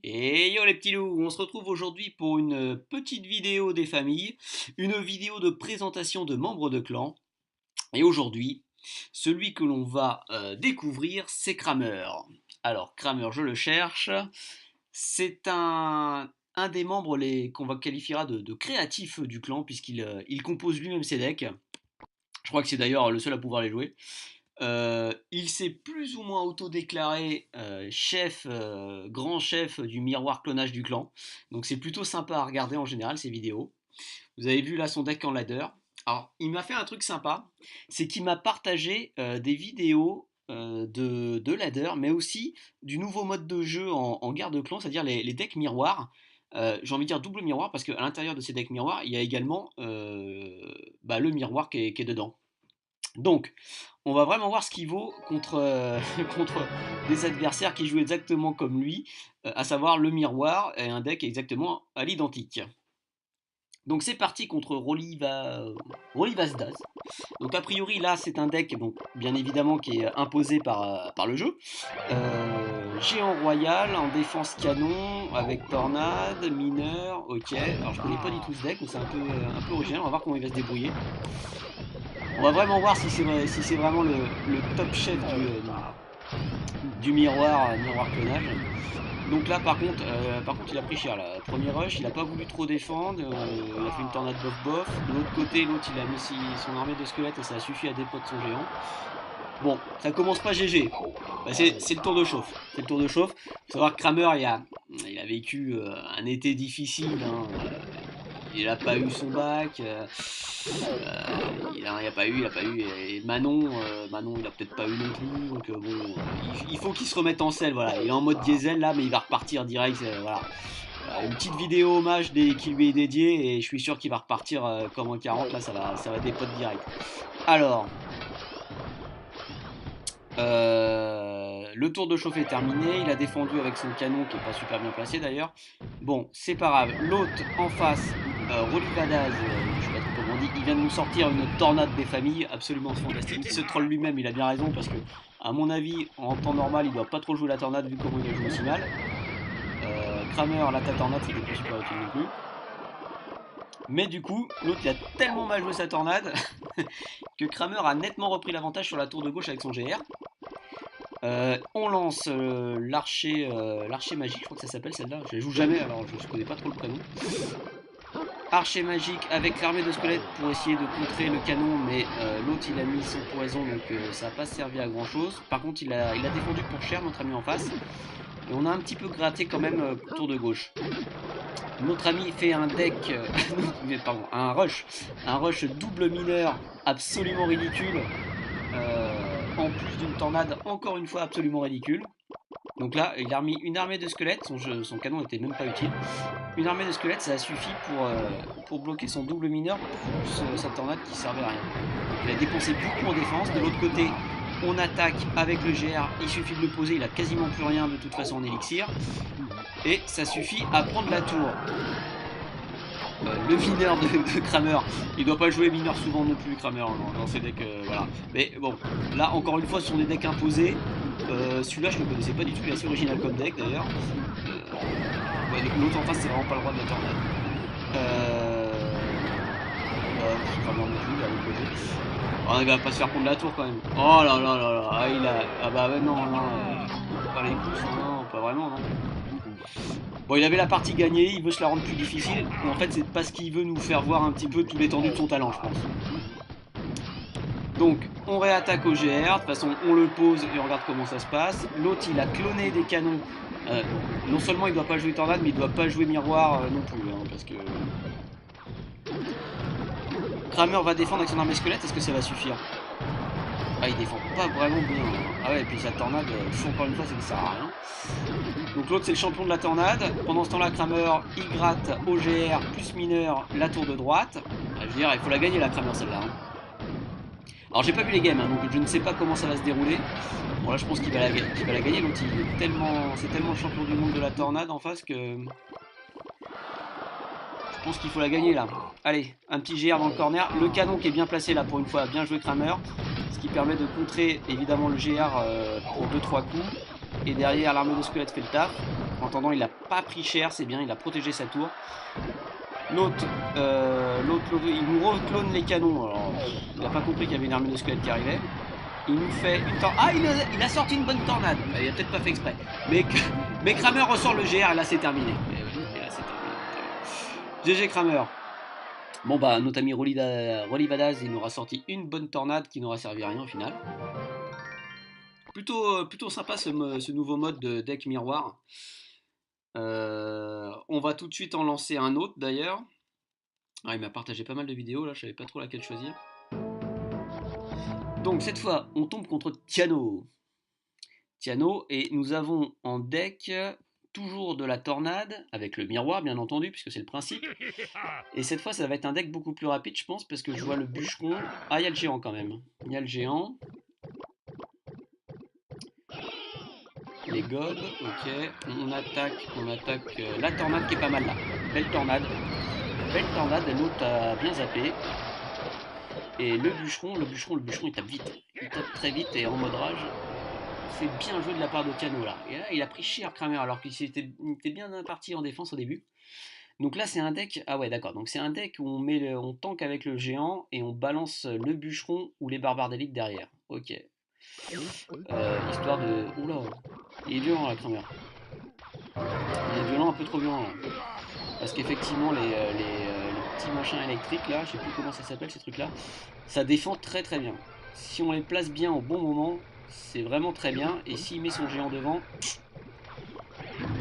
Et yo les petits loups, on se retrouve aujourd'hui pour une petite vidéo des familles, une vidéo de présentation de membres de clan. Et aujourd'hui, celui que l'on va découvrir, c'est Kramer. Alors Kramer, je le cherche, c'est un des membres qu'on va qualifiera de créatif du clan, puisqu'il il compose lui-même ses decks. Je crois que c'est d'ailleurs le seul à pouvoir les jouer. Il s'est plus ou moins autodéclaré chef, grand chef du miroir clonage du clan. Donc c'est plutôt sympa à regarder en général ces vidéos. Vous avez vu là son deck en ladder. Alors il m'a fait un truc sympa, c'est qu'il m'a partagé des vidéos de ladder, mais aussi du nouveau mode de jeu en guerre de clan, c'est-à-dire les decks miroirs. J'ai envie de dire double miroir parce qu'à l'intérieur de ces decks miroirs, il y a également le miroir qui est dedans. Donc, on va vraiment voir ce qu'il vaut contre, contre des adversaires qui jouent exactement comme lui, à savoir le miroir et un deck exactement à l'identique. Donc c'est parti contre Rolivasdaz. Donc a priori là c'est un deck donc, bien évidemment qui est imposé par le jeu. Géant royal en défense canon avec tornade, mineur, ok. Alors je connais pas du tout ce deck donc c'est un peu original, on va voir comment il va se débrouiller. On va vraiment voir si c'est vraiment le top chef du miroir clonage. Donc là par contre il a pris cher là. Premier rush, il a pas voulu trop défendre, il a fait une tornade bof bof. De l'autre côté, l'autre il a mis son armée de squelettes et ça a suffi à dépoter son géant. Bon, ça commence pas GG. Bah, c'est le tour de chauffe. C'est le tour de chauffe. Faut savoir que Kramer il a vécu un été difficile. Hein, il n'a pas eu son bac, il a pas eu, et Manon, il a peut-être pas eu non plus, donc bon, il faut qu'il se remette en selle, voilà, il est en mode diesel là, mais il va repartir direct, voilà. Une petite vidéo hommage qui lui est dédiée, et je suis sûr qu'il va repartir comme en 40, là ça va dépoter direct. Alors, le tour de chauffe est terminé, il a défendu avec son canon qui est pas super bien placé d'ailleurs. Bon, c'est pas grave. L'autre en face, Rolivadaz, je sais pas trop comment on dit, il vient de nous sortir une tornade des familles absolument fantastique. Il se troll lui-même, il a bien raison parce que, à mon avis, en temps normal, il doit pas trop jouer la tornade vu comment il a joué aussi mal. Kramer, la tornade, c'était pas super utile non plus. Mais du coup, l'autre il a tellement mal joué sa tornade que Kramer a nettement repris l'avantage sur la tour de gauche avec son GR. On lance l'archer magique, je crois que ça s'appelle celle-là. Je la joue jamais, alors je connais pas trop le prénom. Archer magique avec l'armée de squelettes pour essayer de contrer le canon, mais l'autre il a mis son poison donc ça n'a pas servi à grand chose. Par contre, il a défendu pour cher, notre ami en face. Et on a un petit peu gratté quand même tour de gauche. Notre ami fait un deck, pardon, un rush double mineur absolument ridicule. En plus d'une tornade encore une fois absolument ridicule. Donc là, il a remis une armée de squelettes, son canon n'était même pas utile. Une armée de squelettes, ça a suffi pour bloquer son double mineur plus sa tornade qui servait à rien. Donc il a dépensé beaucoup en défense. De l'autre côté, on attaque avec le GR, il suffit de le poser, il a quasiment plus rien de toute façon en élixir. Et ça suffit à prendre la tour. Le mineur de Kramer, il doit pas jouer mineur souvent non plus Kramer dans ses decks, voilà. Mais bon, là encore une fois ce sont des decks imposés. Celui-là je ne le connaissais pas du tout, il est assez original comme deck d'ailleurs. Ouais, l'autre en face c'est vraiment pas le roi de la tornade. Kramer non plus, là, l'autre côté. Oh, il va pas se faire prendre la tour quand même. Oh là là là là, ah, ah bah ouais, non, pas les pouces, non, pas vraiment, non. Bon, il avait la partie gagnée, il veut se la rendre plus difficile. En fait, c'est parce qu'il veut nous faire voir un petit peu tout l'étendue de son talent, je pense. Donc, on réattaque au GR. De toute façon, on le pose et on regarde comment ça se passe. L'autre, il a cloné des canons. Non seulement il doit pas jouer tornade, mais il doit pas jouer miroir non plus. Hein, parce que Kramer va défendre avec son armée squelette. Est-ce que ça va suffire? Ah, il défend pas vraiment bien. Ah ouais, et puis sa tornade, encore une fois, ça ne sert à rien. Donc l'autre, c'est le champion de la tornade. Pendant ce temps-là, Kramer, il gratte OGR plus mineur la tour de droite. Ah, je veux dire, il faut la gagner la Kramer celle-là. Hein. Alors j'ai pas vu les games, hein, donc je ne sais pas comment ça va se dérouler. Bon là, je pense qu'il va la gagner. L'autre, c'est tellement le champion du monde de la tornade en face que Je pense qu'il faut la gagner là. Allez, un petit GR dans le corner. Le canon qui est bien placé là pour une fois. Bien joué Kramer. Ce qui permet de contrer évidemment le GR pour 2-3 coups. Et derrière, l'arme de squelette fait le taf. En attendant, il n'a pas pris cher, c'est bien, il a protégé sa tour. L'autre, il nous reclone les canons. Alors, il n'a pas compris qu'il y avait une armée de squelette qui arrivait. Il nous fait une tornade. Ah, il a sorti une bonne tornade. Il a peut-être pas fait exprès. Mais Kramer ressort le GR et là c'est terminé. Et là c'est terminé. GG Kramer. Bon bah notre ami Rolly Vadaz, il nous aura sorti une bonne tornade qui n'aura servi à rien au final. Plutôt sympa ce nouveau mode de deck miroir. On va tout de suite en lancer un autre d'ailleurs. Ah, il m'a partagé pas mal de vidéos là, je savais pas trop laquelle choisir. Donc cette fois, on tombe contre Tiano. Et nous avons en deck toujours de la tornade, avec le miroir bien entendu, puisque c'est le principe. Et cette fois, ça va être un deck beaucoup plus rapide, je pense, parce que je vois le bûcheron. Ah, il y a le géant quand même. Il y a le géant. Les gobes, ok. On attaque la tornade qui est pas mal là. Belle tornade, l'autre a bien zappé. Et le bûcheron, il tape vite. Il tape très vite et en mode rage. C'est bien joué de la part de Tiano là. Et là, il a pris cher Kramer alors qu'il était bien parti en défense au début. Donc là, c'est un deck. Ah ouais, d'accord. Donc c'est un deck où on tank avec le géant et on balance le bûcheron ou les barbares d'élite derrière. Ok. Histoire de. Oula, il est violent là, Kramer. Il est violent, un peu trop violent là. Parce qu'effectivement, les petits machins électriques là, je sais plus comment ça s'appelle ces trucs là, ça défend très très bien. Si on les place bien au bon moment, c'est vraiment très bien. Et s'il met son géant devant,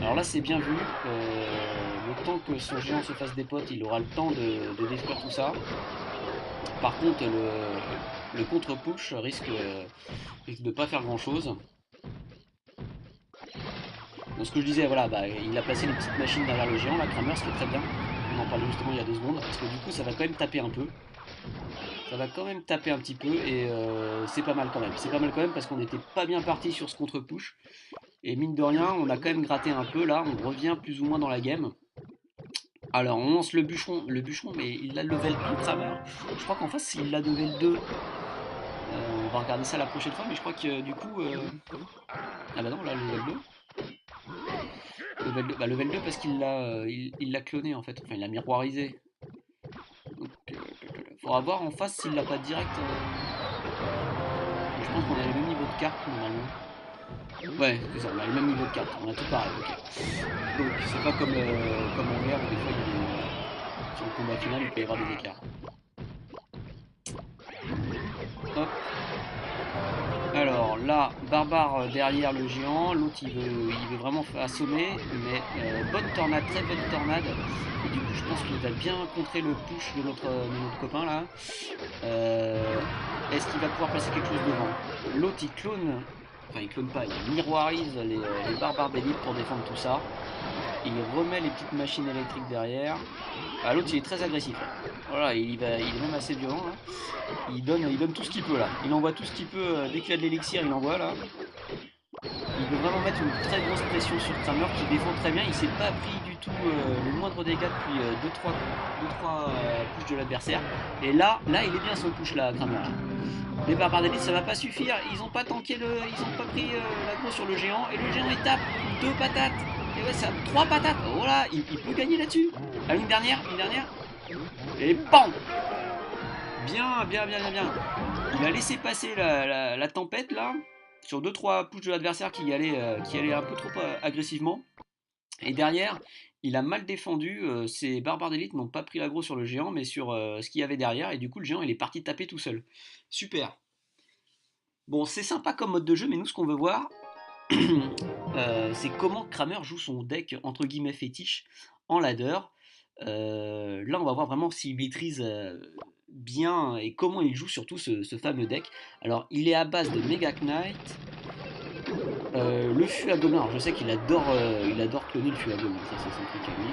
alors là c'est bien vu. Le temps que son géant se fasse des potes, il aura le temps de détruire tout ça. Par contre, le contre-push risque de pas faire grand chose. Donc ce que je disais, voilà, il a placé les petites machines derrière le géant, la Kramer, ce qui est très bien. On en parlait justement il y a 2 secondes, parce que du coup ça va quand même taper un peu. Ça va quand même taper un petit peu et c'est pas mal quand même. C'est pas mal quand même parce qu'on n'était pas bien parti sur ce contre-push. Et mine de rien, on a quand même gratté un peu là, on revient plus ou moins dans la game. Alors on lance le bûcheron, mais il a level 1 Kramer. Je crois qu'en face il l'a level 2. On va regarder ça la prochaine fois, mais je crois que du coup... Ah bah non, là le level 2. Level 2 parce qu'il l'a cloné en fait, enfin il l'a miroirisé. Donc faudra voir en face s'il l'a pas direct. Je pense qu'on a le même niveau de carte normalement. Ouais, c'est ça, on a le même niveau de carte, on a tout pareil, ok. Donc c'est pas comme en guerre où des fois il y a sur le combat final il peut y avoir des écarts. Hop. Alors là, barbare derrière le géant, l'autre il veut vraiment assommer, mais bonne tornade, très bonne tornade. Et du coup je pense qu'il va bien contrer le push de notre copain là. Est-ce qu'il va pouvoir placer quelque chose devant? L'autre il clone, enfin il clone pas, il miroirise les barbares d'élite pour défendre tout ça. Il remet les petites machines électriques derrière. Ah, l'autre il est très agressif. Voilà, il est même assez violent là. Il donne tout ce qu'il peut là. Il envoie tout ce qu'il peut. Dès qu'il y a de l'élixir, il envoie là. Il veut vraiment mettre une très grosse pression sur Kramer qui défend très bien. Il s'est pas pris du tout le moindre dégât depuis 2-3 push de l'adversaire. Et là, il est bien son push là, Kramer. Les barbares d'élite, ça va pas suffire. Ils ont pas tanké ils ont pas pris l'aggro sur le géant. Et le géant il tape 2 patates. Et ouais, ça 3 patates. Oh là, il peut gagner là-dessus. Ah, une dernière. Et BAM! Bien. Il a laissé passer la tempête là, sur 2-3 push de l'adversaire qui allait un peu trop agressivement. Et derrière, il a mal défendu. Ses barbares d'élite n'ont pas pris l'aggro sur le géant, mais sur ce qu'il y avait derrière. Et du coup, le géant il est parti taper tout seul. Super. Bon, c'est sympa comme mode de jeu, mais nous ce qu'on veut voir, c'est comment Kramer joue son deck entre guillemets fétiche en ladder. Là, on va voir vraiment s'il maîtrise bien et comment il joue surtout ce fameux deck. Alors, il est à base de Mega Knight, le fût à gobelin. Alors, je sais qu'il adore cloner le fût à gobelin, ça c'est son truc à lui.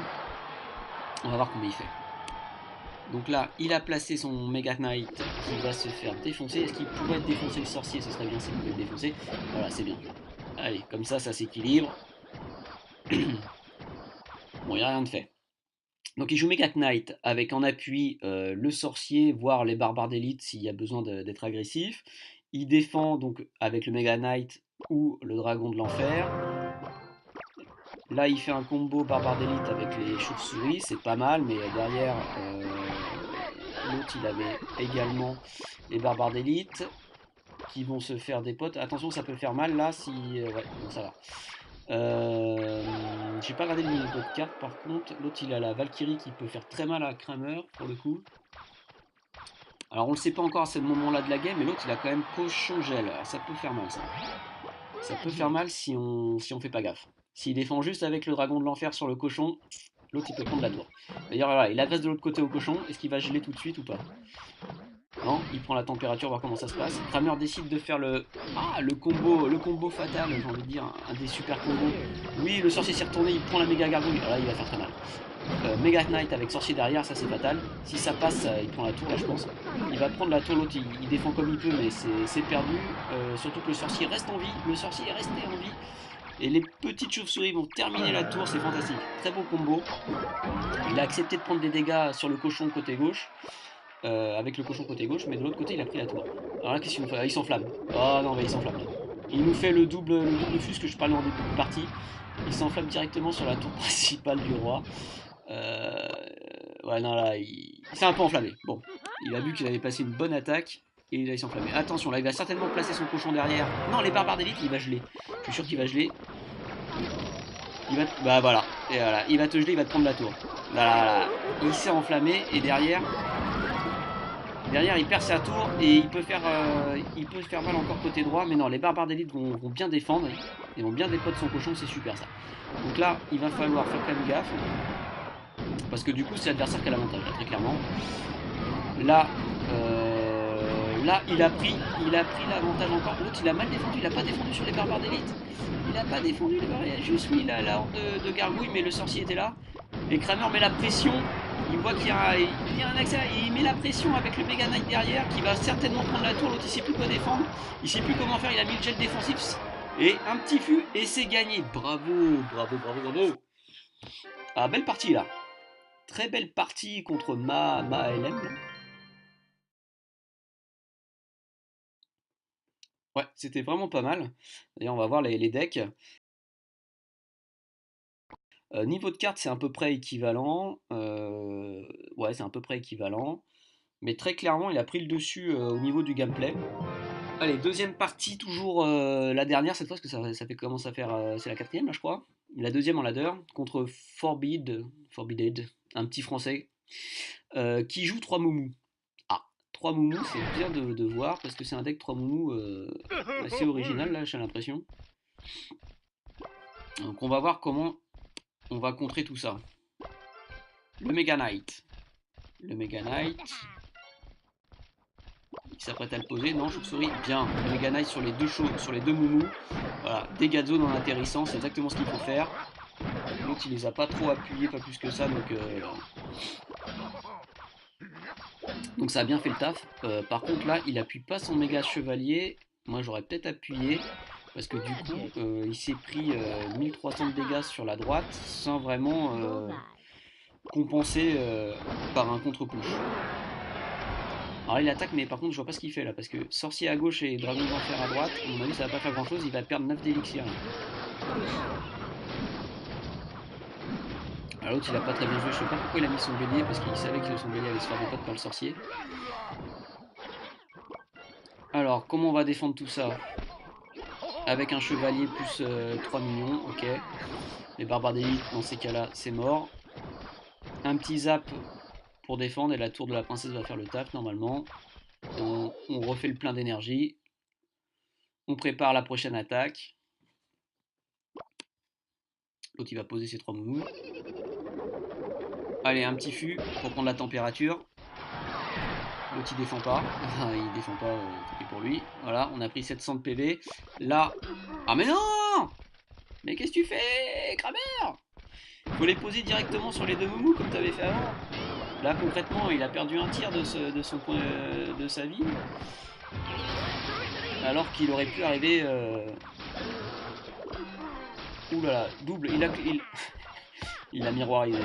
On va voir comment il fait. Donc là, il a placé son Mega Knight qui va se faire défoncer. Est-ce qu'il pourrait défoncer le sorcier? Ce serait bien s'il pouvait le défoncer. Voilà, c'est bien. Allez, comme ça s'équilibre. Bon, il n'y a rien de fait. Donc il joue Mega Knight avec en appui le sorcier, voire les barbares d'élite s'il y a besoin d'être agressif. Il défend donc avec le Mega Knight ou le dragon de l'enfer. Là il fait un combo barbare d'élite avec les chauves-souris, c'est pas mal, mais derrière l'autre il avait également les barbares d'élite qui vont se faire des potes. Attention, ça peut faire mal là si. Ouais, bon, ça va. J'ai pas regardé le niveau de carte par contre. L'autre il a la Valkyrie qui peut faire très mal à Kramer pour le coup. Alors on le sait pas encore à ce moment-là de la game, mais l'autre il a quand même cochon gel. Alors ça peut faire mal ça. Ça peut faire mal si on fait pas gaffe. S'il défend juste avec le dragon de l'enfer sur le cochon, l'autre il peut prendre la tour. D'ailleurs voilà, il agresse de l'autre côté au cochon. Est-ce qu'il va geler tout de suite ou pas? Non, il prend la température, voir comment ça se passe. Kramer décide de faire le combo fatal, j'ai envie de dire, un des super combos. Oui, le sorcier s'est retourné, il prend la méga gargouille. Alors là, il va faire très mal. Mega Knight avec sorcier derrière, ça c'est fatal. Si ça passe, il prend la tour là, je pense. Il va prendre la tour, l'autre il défend comme il peut, mais c'est perdu. Surtout que le sorcier reste en vie. Le sorcier est resté en vie. Et les petites chauves-souris vont terminer la tour, c'est fantastique. Très beau combo. Il a accepté de prendre des dégâts sur le cochon côté gauche. Avec le cochon côté gauche, mais de l'autre côté il a pris la tour. Alors là qu'est-ce qu'il nous fait? Il s'enflamme. Oh non mais il s'enflamme là. Il nous fait le double fuse que je parlais en début de partie. Il s'enflamme directement sur la tour principale du roi. Ouais non là il s'est un peu enflammé. Bon, il a vu qu'il avait passé une bonne attaque. Et là il s'est enflammé. Attention là il va certainement placer son cochon derrière. Non les barbares d'élite il va geler. Je suis sûr qu'il va geler. Bah voilà. Et voilà. Il va te geler, il va te prendre la tour. Voilà. Il s'est enflammé et derrière il perd sa tour et il peut faire mal encore côté droit, mais non, les barbares d'élite vont bien défendre, ils vont bien dépoter son cochon, c'est super ça. Donc là, il va falloir faire quand même gaffe, parce que du coup, c'est l'adversaire qui a l'avantage, très clairement. Là, il a pris l'avantage encore. L'autre, il a mal défendu, il n'a pas défendu sur les barbares d'élite. Il n'a pas défendu, il a juste mis la horde de gargouilles, mais le sorcier était là. Et Kramer met la pression. Il voit qu'il y a un accès et il met la pression avec le Mega Knight derrière qui va certainement prendre la tour. L'autre il sait plus quoi défendre, il sait plus comment faire, il a mis le gel défensif et un petit fût et c'est gagné. Bravo. Ah belle partie là. Très belle partie contre Ma LM. Ouais, c'était vraiment pas mal. D'ailleurs on va voir les decks. Niveau de carte c'est à peu près équivalent. Ouais c'est à peu près équivalent. Mais très clairement il a pris le dessus au niveau du gameplay. Allez, deuxième partie, toujours la dernière cette fois, parce que ça fait commence à faire. C'est la quatrième là, je crois. La deuxième en ladder, contre Forbidden, un petit français, qui joue 3 moumous. Ah, 3 moumous, c'est bien de voir, parce que c'est un deck 3 moumous assez original, là, j'ai l'impression. Donc on va voir comment on va contrer tout ça. Le Mega Knight. Il s'apprête à le poser, non, chauve-souris, bien, le Mega Knight sur les deux moumous, voilà, dégâts de zone en atterrissant, c'est exactement ce qu'il faut faire. L'autre il les a pas trop appuyés, pas plus que ça, donc ça a bien fait le taf. Par contre là, il appuie pas son méga chevalier, moi j'aurais peut-être appuyé, parce que du coup, il s'est pris 1300 de dégâts sur la droite, sans vraiment compenser par un contre-push. Alors il attaque, mais par contre je vois pas ce qu'il fait là, parce que sorcier à gauche et dragon d'enfer à droite, à mon avis ça va pas faire grand chose, il va perdre 9 d'élixir. Alors l'autre il a pas très bien joué, je sais pas pourquoi il a mis son bélier, parce qu'il savait que son bélier allait se faire des potes par le sorcier. Alors comment on va défendre tout ça? Avec un chevalier plus 3 millions, ok. Les barbares d'élite dans ces cas là c'est mort. Un petit zap pour défendre et la tour de la princesse va faire le taf normalement. On refait le plein d'énergie. On prépare la prochaine attaque. L'autre il va poser ses 3 moumous. Allez, un petit fût pour prendre la température. L'autre il défend pas. Il défend pas, tant pis pour lui. Voilà, on a pris 700 de PV. Là. Ah mais non! Mais qu'est-ce que tu fais, Kramer? Faut les poser directement sur les deux moumous comme tu avais fait avant. Là concrètement il a perdu un tiers de son point de sa vie. Alors qu'il aurait pu arriver. Ouh là là, double, il a miroirisé.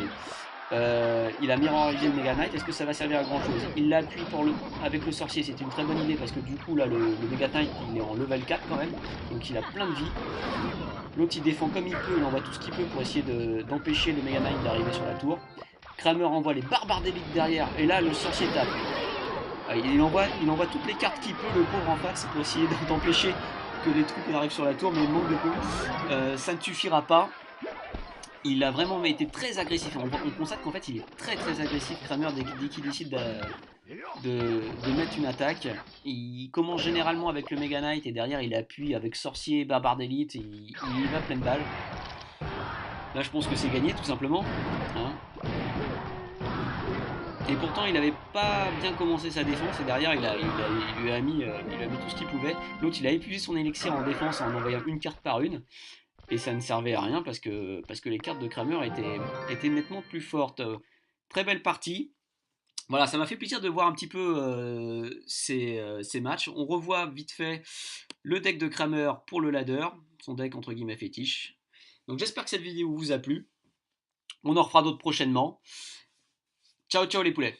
Il a mirrorisé le Mega Knight. Est-ce que ça va servir à grand chose? Il l'appuie avec le sorcier, c'était une très bonne idée parce que du coup là le Mega Knight il est en level 4 quand même, donc il a plein de vie. L'autre il défend comme il peut, il envoie tout ce qu'il peut pour essayer d'empêcher le Mega Knight d'arriver sur la tour. Kramer envoie les barbares d'élite derrière et là le sorcier tape. Il envoie toutes les cartes qu'il peut, le pauvre en face, pour essayer d'empêcher que les troupes arrivent sur la tour, mais il manque de peu. Ça ne suffira pas. Il a vraiment été très agressif. On constate qu'en fait, il est très très agressif, Kramer, dès qu'il décide de mettre une attaque. Il commence généralement avec le Mega Knight et derrière il appuie avec Sorcier, Barbare d'élite, il y va pleine balle. Là, je pense que c'est gagné tout simplement. Hein. Et pourtant, il n'avait pas bien commencé sa défense et derrière, il lui a mis tout ce qu'il pouvait. L'autre, il a épuisé son élixir en défense en envoyant une carte par une. Et ça ne servait à rien parce que les cartes de Kramer étaient nettement plus fortes. Très belle partie. Voilà, ça m'a fait plaisir de voir un petit peu ces matchs. On revoit vite fait le deck de Kramer pour le ladder, son deck entre guillemets fétiche. Donc j'espère que cette vidéo vous a plu. On en refera d'autres prochainement. Ciao ciao les poulets.